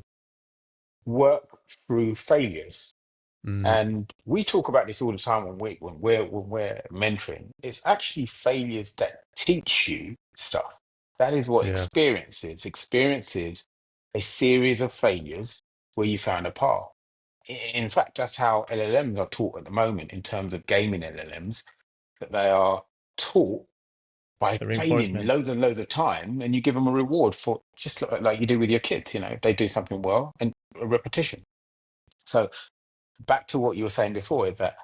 work through failures. Mm, And we talk about this all the time when we're mentoring. It's actually failures that teach you stuff. That is what yeah. experience is. Experience is a series of failures where you found a path. In fact, that's how LLMs are taught at the moment in terms of gaming LLMs, that they are taught by The failing reinforcement. loads and loads of time, and you give them a reward for just like you do with your kids. They do something well and a repetition. So back to what you were saying before, is that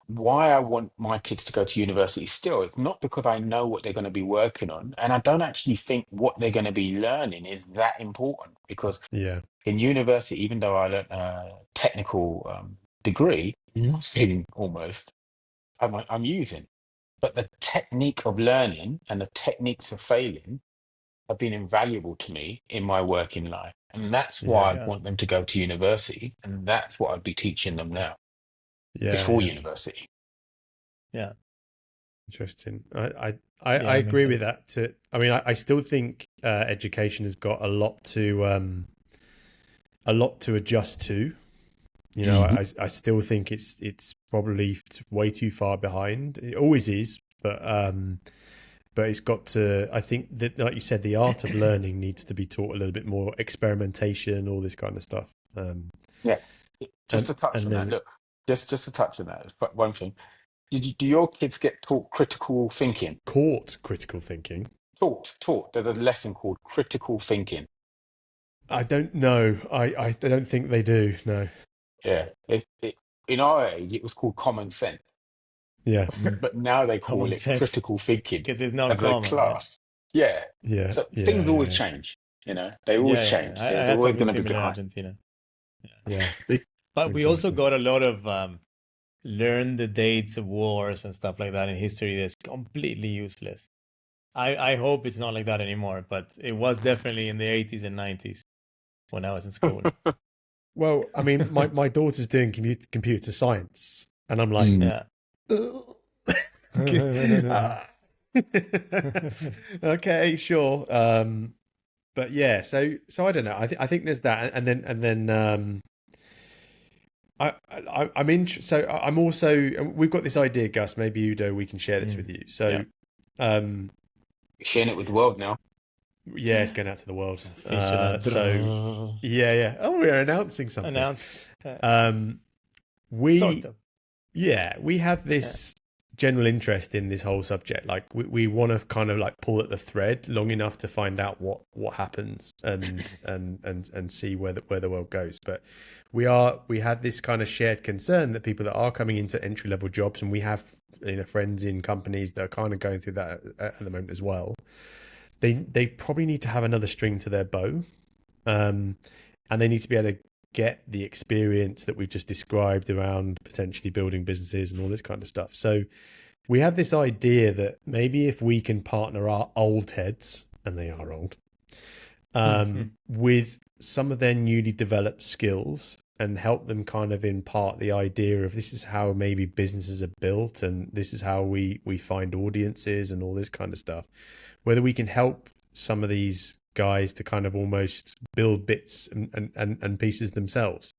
why I want my kids to go to university still, it's not because I know what they're going to be working on. And I don't actually think what they're going to be learning is that important, because Yeah. in university, even though I learned a technical degree, nothing almost I'm using. But the technique of learning and the techniques of failing have been invaluable to me in my working life. And that's why Yeah. I'd Yeah. want them to go to university. And that's what I'd be teaching them now Yeah. before Yeah. university. Yeah. Interesting. I Yeah, that makes agree with sense. that. I mean, I still think education has got a lot to adjust to. Mhm. I still think it's probably way too far behind. It always is, but it's got to. I think that, like you said, the art of learning needs to be taught a little bit more. Experimentation, all this kind of stuff. Yeah. Just to touch And on that, then look, just to touch on that, but one thing. Do your kids get taught critical thinking? court critical thinking. Taught. There's a lesson called critical thinking. I don't know. I don't think they do. No. Yeah. In our age, it was called common sense. Yeah. But now they call Common it sense, critical thinking because it's not as a common. Yeah. class. Yeah. Yeah. So Yeah. things always Yeah. change, they always Yeah, yeah. change. I There's had always something going to be similar in behind. Argentina. Yeah. Yeah. But we also Exactly. got a lot of learn the dates of wars and stuff like that in history that's completely useless. I hope it's not like that anymore, but it was definitely in the 80s and 90s when I was in school. Well, I mean, my daughter's doing computer science, and I'm like, Mm. Yeah. Ah. Okay, sure. But yeah, so I don't know. I think there's that, and then I'm interested. So I'm also, we've got this idea, Gus. Maybe Udo, we can share this with you. Yeah. So, um, Sharing it with the world now. yeah, it's going out to the world. Official So yeah. Oh, we're announcing something. announced. We Sort of. we have this general interest in this whole subject. Like we want to kind of like pull at the thread long enough to find out what happens and see where the world goes. But we have this kind of shared concern that people that are coming into entry level jobs, and we have friends in companies that are kind of going through that at the moment as well. They probably need to have another string to their bow, and they need to be able to get the experience that we've just described around potentially building businesses and all this kind of stuff. So we have this idea that maybe if we can partner our old heads, and they are old, with some of their newly developed skills and help them kind of impart the idea of this is how maybe businesses are built, and this is how we find audiences and all this kind of stuff, whether we can help some of these guys to kind of almost build bits and pieces themselves,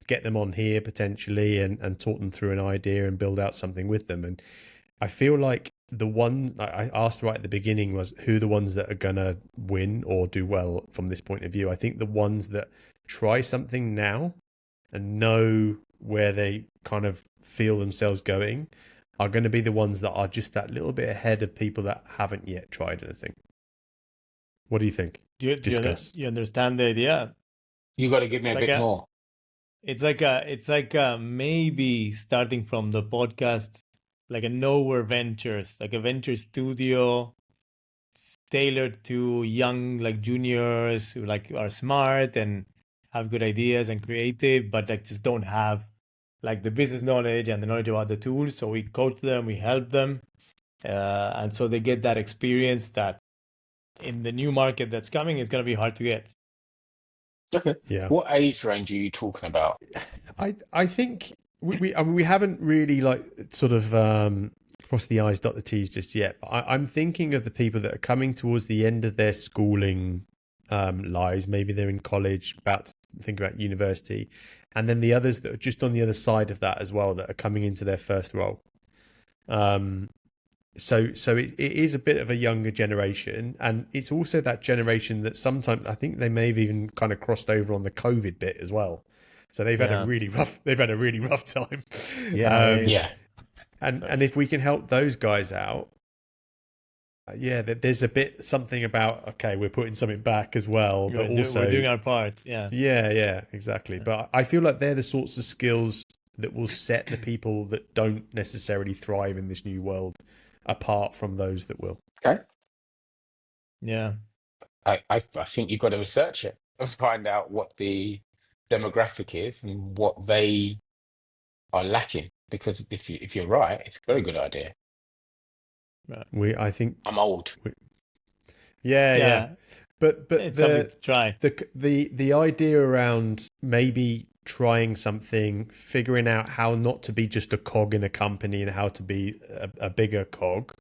get them on here potentially and talk them through an idea and build out something with them. And I feel like the one I asked right at the beginning was who the ones that are gonna win or do well from this point of view. I think the ones that try something now and know where they kind of feel themselves going are going to be the ones that are just that little bit ahead of people that haven't yet tried anything. What do you think? Discuss. You understand the idea? You got to give me It's a like bit more. it's like maybe starting from the podcast, like a nowhere ventures, like a venture studio tailored to young like juniors who like are smart and have good ideas and creative, but like just don't have like the business knowledge and the knowledge about the tools. So we coach them, we help them, and so they get that experience that in the new market that's coming is going to be hard to get. Okay. Yeah. What age range are you talking about? I think I mean, we haven't really like sort of crossed the I's, dot the T's just yet. But I'm thinking of the people that are coming towards the end of their schooling lives. Maybe they're in college, about to think about university, and then the others that are just on the other side of that as well, that are coming into their first role. So it is a bit of a younger generation, and it's also that generation that sometimes I think they may have even kind of crossed over on the COVID bit as well. So they've had a really rough time. Yeah. And if we can help those guys out, there's a bit something about, okay, we're putting something back as well, but also we're doing our part. Yeah, exactly. But I feel like they're the sorts of skills that will set the people that don't necessarily thrive in this new world apart from those that will. Okay. Yeah. I think you've got to research it and find out what the demographic is and what they are lacking. Because if you're right, it's a very good idea. I think I'm old. Yeah. But it's something to try. The idea around maybe trying something, figuring out how not to be just a cog in a company and how to be a bigger cog.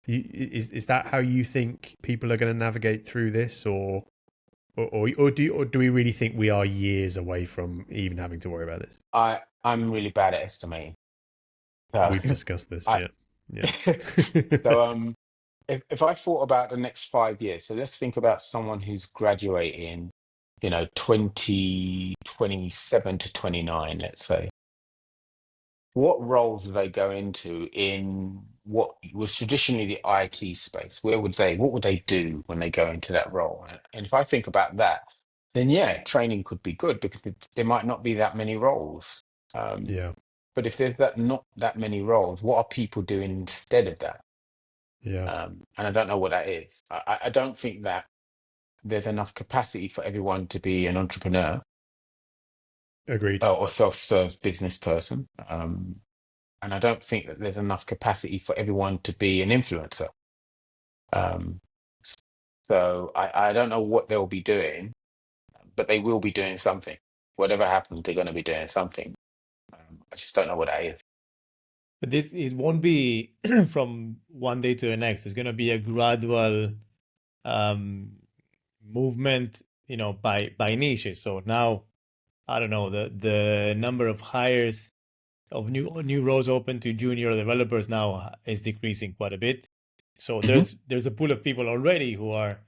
Is that how you think people are going to navigate through this, or do we really think we are years away from even having to worry about this? I'm really bad at estimating. We've discussed this. Yeah. So if I thought about the next 5 years, so let's think about someone who's graduating, 2027 to 29, let's say. What roles do they go into in what was traditionally the IT space? What would they do when they go into that role? And if I think about that, then yeah, training could be good because there might not be that many roles. Yeah. But if there's not that many roles, what are people doing instead of that? Yeah. And I don't know what that is. I don't think that there's enough capacity for everyone to be an entrepreneur Agreed. or self-serve business person. And I don't think that there's enough capacity for everyone to be an influencer. So I don't know what they'll be doing, but they will be doing something. Whatever happens, they're going to be doing something. I just don't know what that is. But it won't be from one day to the next. It's going to be a gradual movement, by niches. So now, I don't know, the number of hires of new roles open to junior developers now is decreasing quite a bit. So there's a pool of people already who are,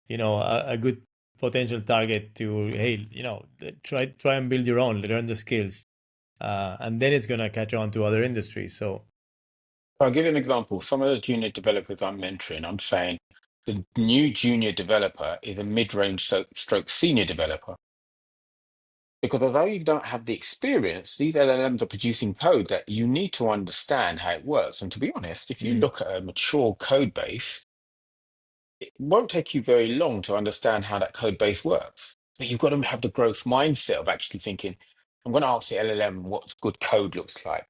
a good potential target to, hey, try and build your own, learn the skills, and then it's gonna catch on to other industries. So I'll give you an example. Some of the junior developers I'm mentoring, I'm saying the new junior developer is a mid-range stroke senior developer. Because although you don't have the experience, these LLMs are producing code that you need to understand how it works. And to be honest, if you look at a mature code base, it won't take you very long to understand how that code base works. But you've got to have the growth mindset of actually thinking, I'm going to ask the LLM what good code looks like.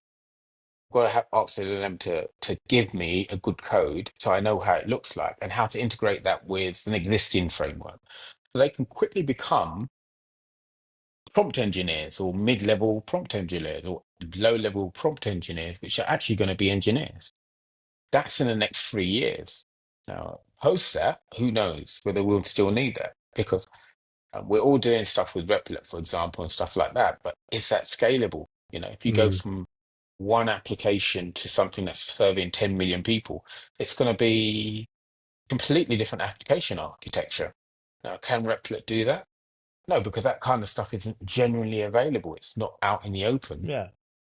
I've got to ask the LLM to give me a good code so I know how it looks like and how to integrate that with an existing framework. So they can quickly become prompt engineers or mid-level prompt engineers or low-level prompt engineers, which are actually going to be engineers. That's in the next 3 years. Now, post that, who knows whether we'll still need that, because we're all doing stuff with Replit, for example, and stuff like that, but is that scalable? If you go from one application to something that's serving 10 million people, it's going to be completely different application architecture. Now, can Replit do that? No, because that kind of stuff isn't generally available. It's not out in the open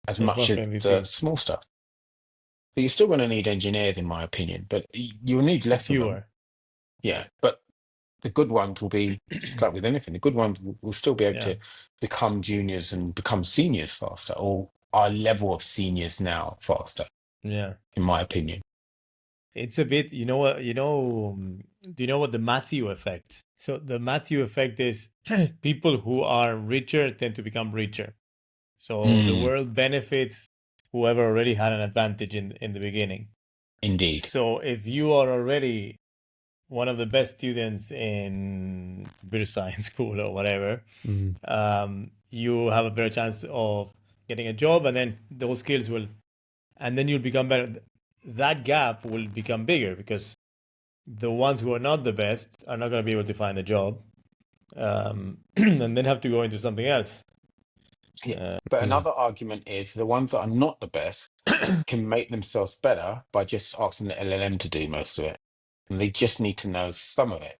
as much as the small stuff. So you're still going to need engineers, in my opinion, but you'll need less of them. Yeah, but the good ones will be, just like with anything, the good ones will still be able to become juniors and become seniors faster, or our level of seniors now faster. Yeah, in my opinion. It's a bit, do you know what the Matthew effect? So the Matthew effect is people who are richer tend to become richer. So the world benefits whoever already had an advantage in the beginning. Indeed. So if you are already one of the best students in computer science school or whatever, you have a better chance of getting a job, and then those skills and then you'll become better. That gap will become bigger because the ones who are not the best are not going to be able to find a job. and then have to go into something else. Yeah. But another argument is the ones that are not the best can make themselves better by just asking the LLM to do most of it. And they just need to know some of it.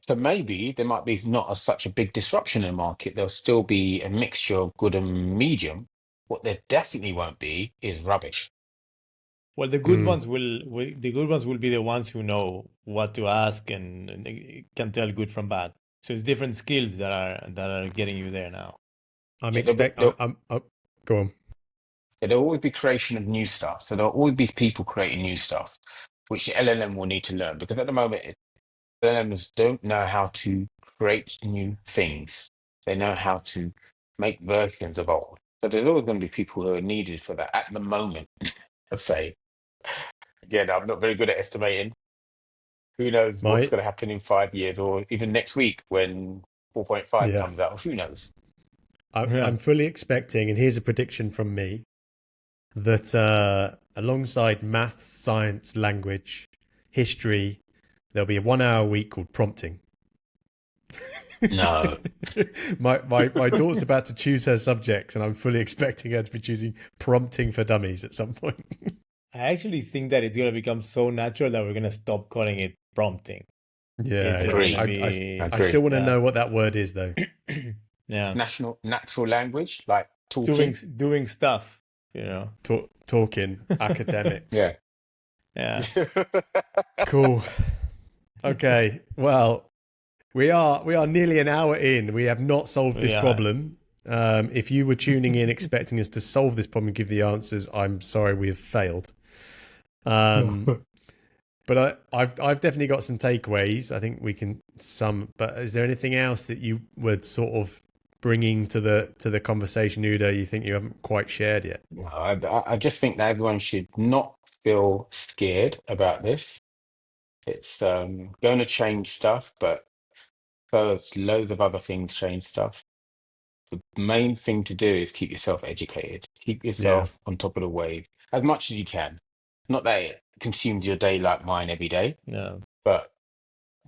So maybe there might be not such a big disruption in the market. There'll still be a mixture of good and medium. What there definitely won't be is rubbish. Well, the good ones will be the ones who know what to ask and they can tell good from bad. So it's different skills that are getting you there now. There'll Go on. there'll always be creation of new stuff. So there'll always be people creating new stuff, which the LLM will need to learn. Because at the moment, LLMs don't know how to create new things. They know how to make versions of old. So there's always going to be people who are needed for that at the moment. Let's say, again, I'm not very good at estimating. Who knows what's going to happen in 5 years or even next week when 4.5 comes out? Who knows? I'm fully expecting, and here's a prediction from me, that alongside maths, science, language, history, there'll be a 1 hour week called prompting. No. my daughter's about to choose her subjects, and I'm fully expecting her to be choosing prompting for dummies at some point. I actually think that it's going to become so natural that we're going to stop calling it prompting. Yeah, I I still want to know what that word is, though. Yeah, natural language, like talking, doing stuff, talking, academics. Yeah. Cool. Okay. Well, we are nearly an hour in. We have not solved this problem. If you were tuning in expecting us to solve this problem and give the answers, I'm sorry, we have failed. But I've definitely got some takeaways. I think we can But is there anything else that you would sort of bringing to the conversation, Udo, you think you haven't quite shared yet? I just think that everyone should not feel scared about this. It's going to change stuff, but there's loads of other things change stuff. The main thing to do is keep yourself educated. Keep yourself on top of the wave as much as you can. Not that it consumes your day like mine every day. No. But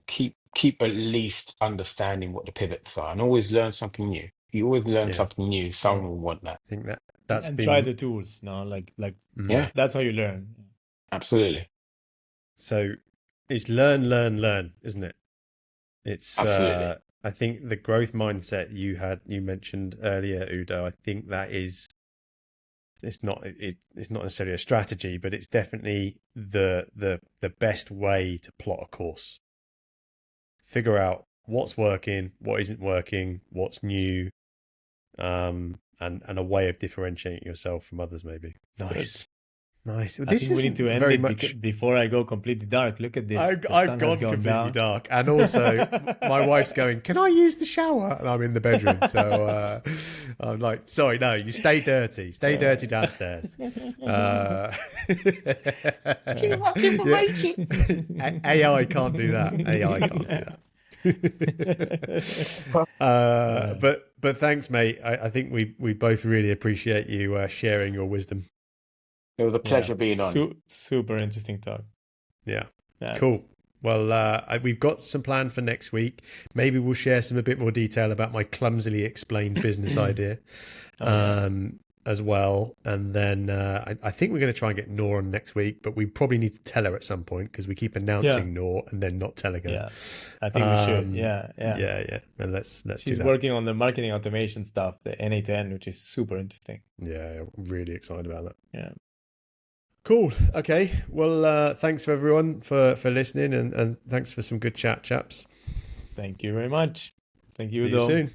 keep at least understanding what the pivots are and always learn something new. You always learn something new. Someone will want that. I think that's and try the tools. No, like that's how you learn. Absolutely. So it's learn, isn't it? It's absolutely. I think the growth mindset you mentioned earlier, Udo, I think that is it's not necessarily a strategy, but it's definitely the best way to plot a course. Figure out what's working, what isn't working, what's new, and a way of differentiating yourself from others, maybe. Nice. I think we need to end it before I go completely dark. Look at this. I've gone completely dark. And also, my wife's going, can I use the shower? And I'm in the bedroom. So I'm like, sorry, no, you stay dirty. Stay dirty downstairs. AI can't do that. AI can't do that. But thanks, mate. I think we both really appreciate you sharing your wisdom. It was a pleasure being on. Super interesting talk. Yeah. Cool. Well, we've got some plan for next week. Maybe we'll share a bit more detail about my clumsily explained business idea as well. And then I think we're going to try and get Noor on next week, but we probably need to tell her at some point because we keep announcing Noor and then not telling her. Yeah, I think we should. Yeah. And let's She's working on the marketing automation stuff, the N8N, which is super interesting. Yeah, I'm really excited about that. Yeah. Cool. Okay. Well, thanks for everyone for listening and thanks for some good chat, chaps. Thank you very much. Thank you, See you soon.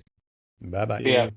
Bye-bye. See ya.